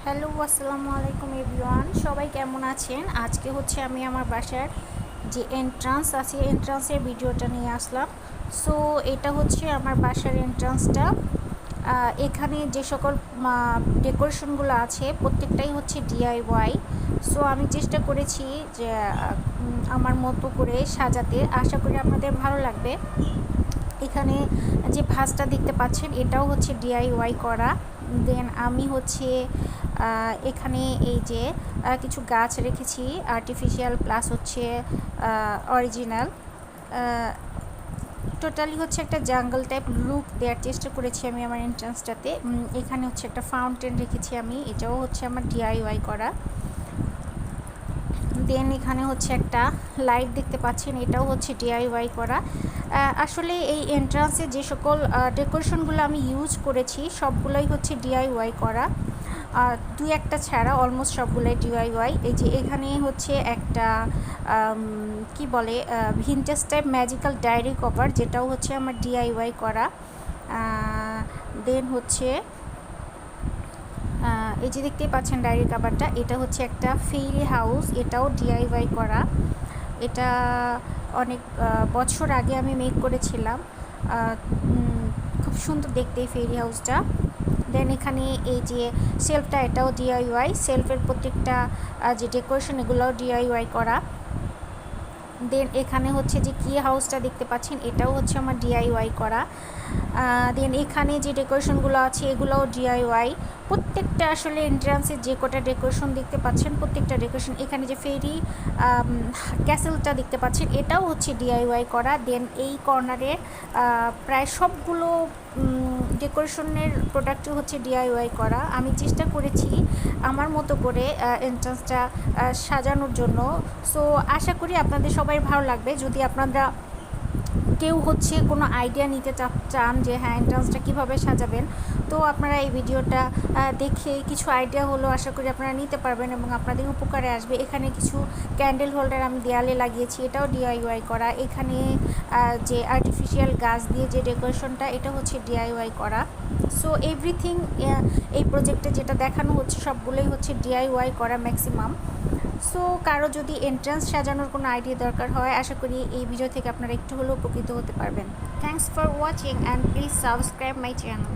Hello, আসসালামু আলাইকুম everyone. সবাই কেমন আছেন? আজকে হচ্ছে আমি আমার বাসার যে এন্ট্রান্স আছে এন্ট্রান্সের ভিডিওটা নিয়ে আসলাম। সো এটা হচ্ছে আমার বাসার এন্ট্রান্সটা। এখানে যে সকল ডেকোরেশনগুলো আছে প্রত্যেকটাই হচ্ছে ডিআইওয়াই। সো আমি চেষ্টা করেছি যে আমার মতো করে সাজাতে। আশা করি আপনাদের ভালো লাগবে। এখানে যে ভাসটা দেখতে পাচ্ছেন এটাও হচ্ছে ডিআইওয়াই করা। দেন আমি হচ্ছে এখানে এই যে কিছু গাছ রেখেছি, আর্টিফিশিয়াল প্লাস হচ্ছে অরিজিনাল। টোটালি হচ্ছে একটা জাঙ্গল টাইপ লুক দেওয়ার চেষ্টা করেছি আমি আমার এন্ট্রান্সটাতে। এখানে হচ্ছে একটা ফাউন্টেন রেখেছি আমি, এটাও হচ্ছে আমার ডিআইওয়াই করা। দেন এখানে হচ্ছে একটা লাইট দেখতে পাচ্ছেন, এটাও হচ্ছে ডিআইওয়াই করা। আসলে এই এন্ট্রান্সে যে সকল ডেকোরেশনগুলো আমি ইউজ করেছি সবগুলোই হচ্ছে ডিআইওয়াই করা, দু একটা ছাড়া অলমোস্ট সবগুলোই ডিআইওয়াই। এই যে এখানে হচ্ছে একটা কি বলে vintage type magical diary cover, যেটাও হচ্ছে আমার ডিআইওয়াই করা। দেন হচ্ছে এই যে দেখতেই পাচ্ছেন ডায়েরি কভারটা, এটা হচ্ছে একটা ফেরি হাউস, এটাও ডিআইওয়াই করা। এটা অনেক বছর আগে আমি মেক করেছিলাম, খুব সুন্দর দেখতে এই ফেরি হাউসটা। দেন এখানে এই যে সেলফটা, এটাও ডিআইওয়াই। সেলফের প্রত্যেকটা যে ডেকোরেশন এগুলোও ডিআইওয়াই করা। দেন এখানে হচ্ছে যে কি হাউসটা দেখতে পাচ্ছেন এটাও হচ্ছে আমার ডিআইওয়াই করা। দেন এখানে যে ডেকোরেশনগুলো আছে এগুলোও ডিআইওয়াই। প্রত্যেকটা আসলে এন্ট্রান্সে যে কটা ডেকোরেশন দেখতে পাচ্ছেন প্রত্যেকটা ডেকোরেশন, এখানে যে ফেরি ক্যাসেলটা দেখতে পাচ্ছেন এটাও হচ্ছে ডিআইওয়াই করা। দেন এই কর্নারে প্রায় সবগুলো ডেকোরেশনের প্রোডাক্টই হচ্ছে ডিআইওয়াই করা। আমি চেষ্টা করেছি আমার মতো করে এন্ট্রান্সটা সাজানোর জন্য। সো আশা করি আপনাদের সবাই ভালো লাগবে। যদি আপনারা কেউ হচ্ছে কোনো আইডিয়া নিতে চান যে হ্যাঁ এন্ট্রান্সটা কীভাবে সাজাবেন, তো আপনারা এই ভিডিওটা দেখে কিছু আইডিয়া হলো আশা করি আপনারা নিতে পারবেন এবং আপনাদের উপকারে আসবে। এখানে কিছু ক্যান্ডেল হোল্ডার আমি দেয়ালে লাগিয়েছি, এটাও ডিআইওয়াই করা। এখানে যে আর্টিফিশিয়াল গাছ দিয়ে যে ডেকোরেশনটা এটা হচ্ছে ডিআইওয়াই করা। সো এভরিথিং এই প্রজেক্টে যেটা দেখানো হচ্ছে সবগুলোই হচ্ছে ডিআইওয়াই করা ম্যাক্সিমাম। সো কারো যদি এন্ট্রান্স সাজানোর কোনো আইডিয়া দরকার হয় আশা করি এই ভিডিও থেকে আপনারা একটু হলেও উপকৃত হতে পারবেন। Thanks for watching and please subscribe my channel.